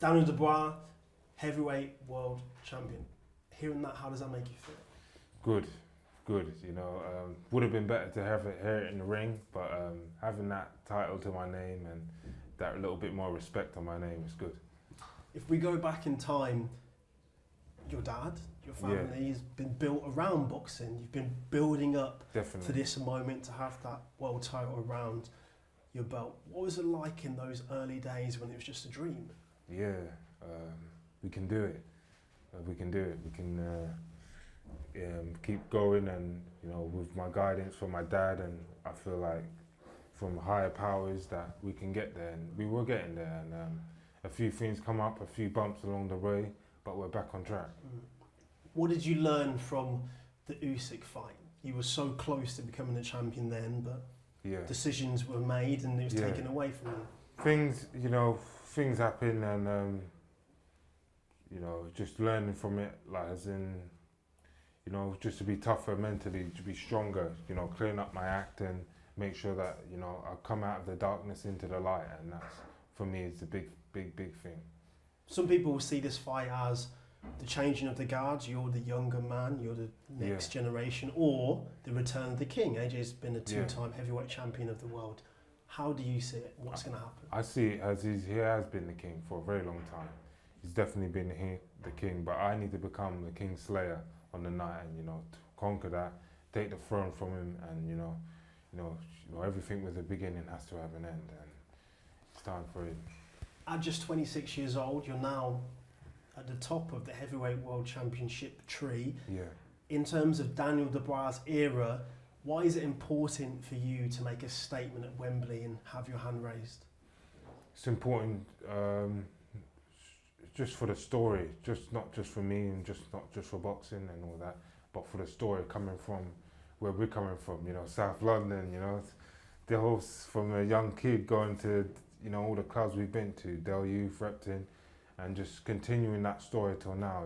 Daniel Dubois, heavyweight world champion. Hearing that, how does that make you feel? Good, good. You know, would have been better to have it here in the ring, but having that title to my name and that little bit more respect on my name is good. If we go back in time, your dad, your family has been built around boxing. You've been building up to this moment to have that world title around your belt. What was it like in those early days when it was just a dream? Yeah, we can do it. We can do it. We can keep going, and you know, with my guidance from my dad, and I feel like from higher powers that we can get there, and we were getting there. And a few things come up, a few bumps along the way, but we're back on track. What did you learn from the Usyk fight? You were so close to becoming a champion then, but decisions were made and it was taken away from you. Things, you know, things happen, and you know, just learning from it, like as in, you know, just to be tougher mentally, to be stronger, you know, clearing up my act and make sure that, you know, I come out of the darkness into the light, and that's, for me, is the big thing. Some people will see this fight as the changing of the guards. You're the younger man, you're the next generation, or the return of the king. AJ's been a two-time heavyweight champion of the world. How do you see it? What's going to happen? I see it as he has been the king for a very long time. He's definitely been the king, but I need to become the king slayer on the night, and you know, to conquer that, take the throne from him, and you know, everything with a beginning has to have an end, and it's time for it. At just 26 years old, you're now at the top of the heavyweight world championship tree. Yeah. In terms of Daniel Dubois' era, why is it important for you to make a statement at Wembley and have your hand raised? It's important just for the story, not just for me, and not just for boxing and all that, but for the story coming from where we're coming from, you know, South London, you know, the whole, from a young kid going to, you know, all the clubs we've been to, Del Youth, Repton, and just continuing that story till now.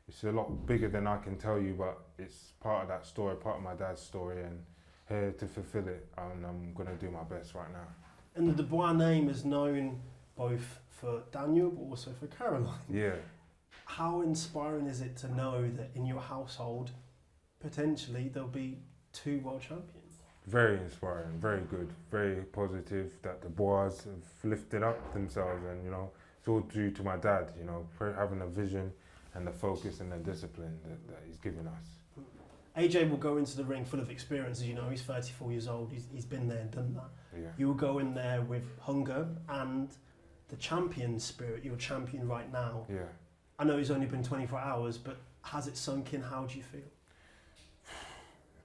It's a lot bigger than I can tell you, but it's part of that story, part of my dad's story, and here to fulfill it, and I'm going to do my best right now. And the Dubois name is known both for Daniel, but also for Caroline. Yeah. How inspiring is it to know that in your household, potentially, there'll be 2 world champions? Very inspiring, very good, very positive that the boys have lifted up themselves, and you know, it's all due to my dad, you know, having a vision and the focus and the discipline that he's given us. AJ will go into the ring full of experience, as you know, he's 34 years old, he's been there and done that. Yeah. You will go in there with hunger and the champion spirit. You're a champion right now. Yeah. I know it's only been 24 hours, but has it sunk in? How do you feel?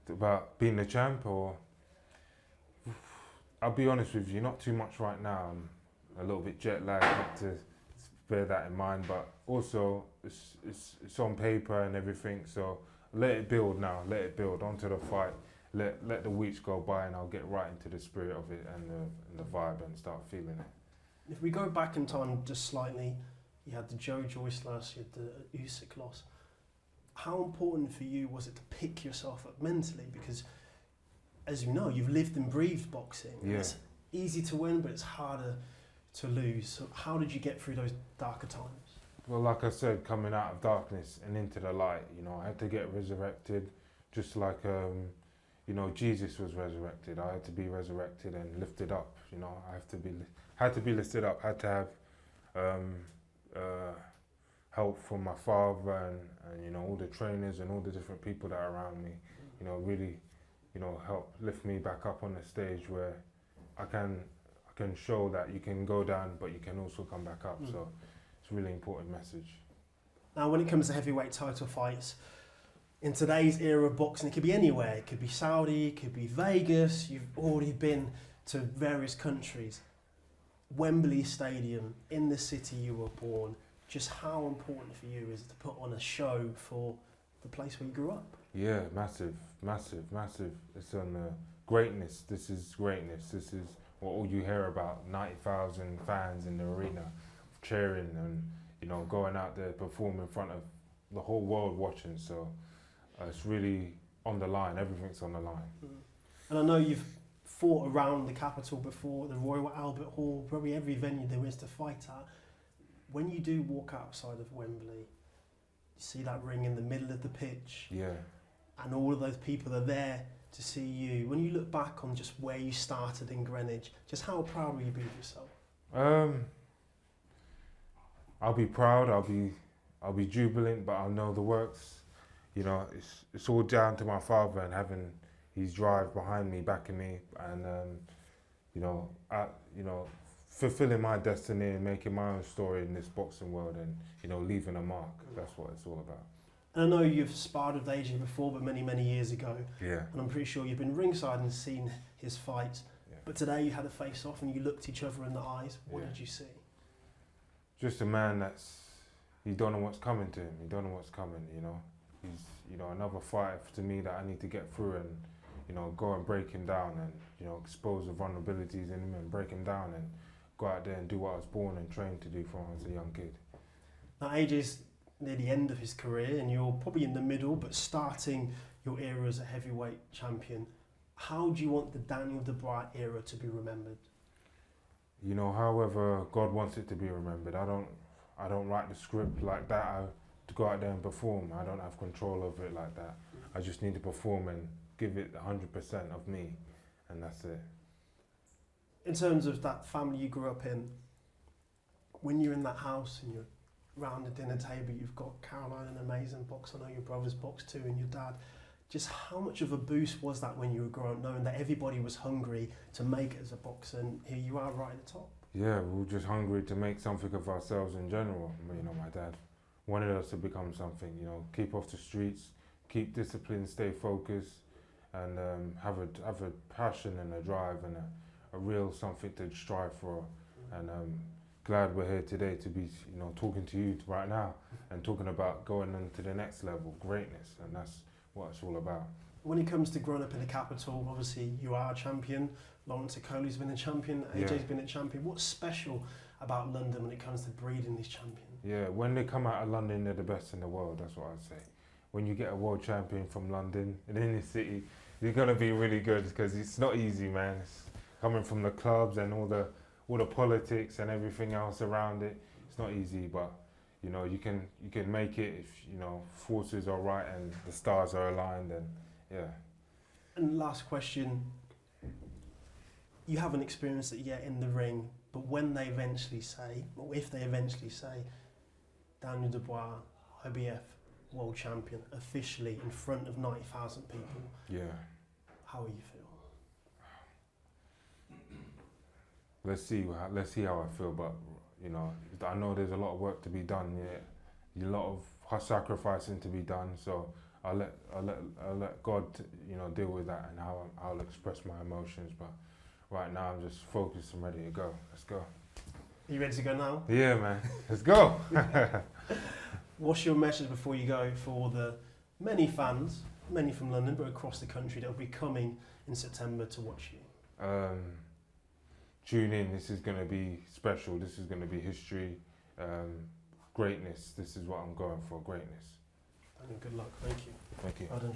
About being the champ, or I'll be honest with you, not too much right now. I'm a little bit jet lagged, not to bear that in mind, but also it's on paper and everything, so let it build now, let it build onto the fight, let the weeks go by, and I'll get right into the spirit of it and the vibe and start feeling it. If we go back in time just slightly, you had the Joe Joyce loss, you had the Usyk loss. How important for you was it to pick yourself up mentally? Because, as you know, you've lived and breathed boxing. Yeah. It's easy to win, but it's harder to lose. So how did you get through those darker times? Well, like I said, coming out of darkness and into the light, you know, I had to get resurrected, just like, you know, Jesus was resurrected. I had to be resurrected and lifted up, you know. I had to be lifted up, had to have help from my father and, you know, all the trainers and all the different people that are around me, you know, really, you know, help lift me back up on the stage where I can show that you can go down, but you can also come back up. So it's a really important message. Now, when it comes to heavyweight title fights, in today's era of boxing, it could be anywhere. It could be Saudi, it could be Vegas. You've already been to various countries. Wembley Stadium, in the city you were born. Just how important for you is it to put on a show for the place where you grew up? Yeah, massive, massive, massive. It's on greatness. This is greatness. This is what all you hear about. 90,000 fans in the arena cheering and, you know, going out there performing in front of the whole world watching. So it's really on the line. Everything's on the line. And I know you've fought around the capital before, the Royal Albert Hall, probably every venue there is to fight at. When you do walk outside of Wembley, you see that ring in the middle of the pitch, Yeah. and all of those people are there to see you. When you look back on just where you started in Greenwich, just how proud will you be of yourself? I'll be proud. I'll be jubilant, but I'll know the works. You know, it's all down to my father and having his drive behind me, backing me, and you know, fulfilling my destiny and making my own story in this boxing world, and you know, leaving a mark. That's what it's all about. And I know you've sparred with AJ before, but many, many years ago. Yeah. And I'm pretty sure you've been ringside and seen his fights. Yeah. But today you had a face-off and you looked each other in the eyes. What Yeah. did you see? Just a man he don't know what's coming to him. He don't know what's coming, you know. He's, you know, another fight to me that I need to get through and, you know, go and break him down and, you know, expose the vulnerabilities in him and break him down and go out there and do what I was born and trained to do from when I was a young kid. Now AJ's near the end of his career and you're probably in the middle, but starting your era as a heavyweight champion. How do you want the Daniel Dubois era to be remembered? You know, however God wants it to be remembered. I don't write the script like that to go out there and perform. I don't have control over it like that. I just need to perform and give it 100% of me, and that's it. In terms of that family you grew up in, when you're in that house and you're round the dinner table, you've got Caroline, an amazing boxer, I know your brother's boxed too, and your dad. Just how much of a boost was that when you were growing up, knowing that everybody was hungry to make it as a boxer, and here you are right at the top? Yeah, we were just hungry to make something of ourselves in general. You know, my dad wanted us to become something, you know, keep off the streets, keep disciplined, stay focused, and have a passion and a drive and a real something to strive for. And glad we're here today to be, you know, talking to you right now and talking about going on to the next level, greatness, and that's what it's all about. When it comes to growing up in the capital, obviously you are a champion. Lawrence Okoli's been a champion. AJ's been a champion. What's special about London when it comes to breeding these champions? Yeah, when they come out of London, they're the best in the world. That's what I'd say. When you get a world champion from London and in the city, you're gonna be really good because it's not easy, man. It's coming from the clubs and all the politics and everything else around it. It's not easy, but you know, you can make it if, you know, forces are right and the stars are aligned, and yeah. And last question, you haven't experienced it yet in the ring, but when they eventually say, or if they eventually say, Daniel Dubois, IBF world champion, officially in front of 90,000 people, Yeah. how will you feel? Let's see how I feel, but you know, I know there's a lot of work to be done. Yeah, a lot of sacrificing to be done. So I'll let God, you know, deal with that and how I'll express my emotions. But right now I'm just focused and ready to go. Let's go. Are you ready to go now? Yeah, man. Let's go. What's your message before you go for the many fans, many from London, but across the country that will be coming in September to watch you? Tune in. This is going to be special. This is going to be history, greatness. This is what I'm going for, greatness. Daniel, good luck. Thank you. Thank you. Well done.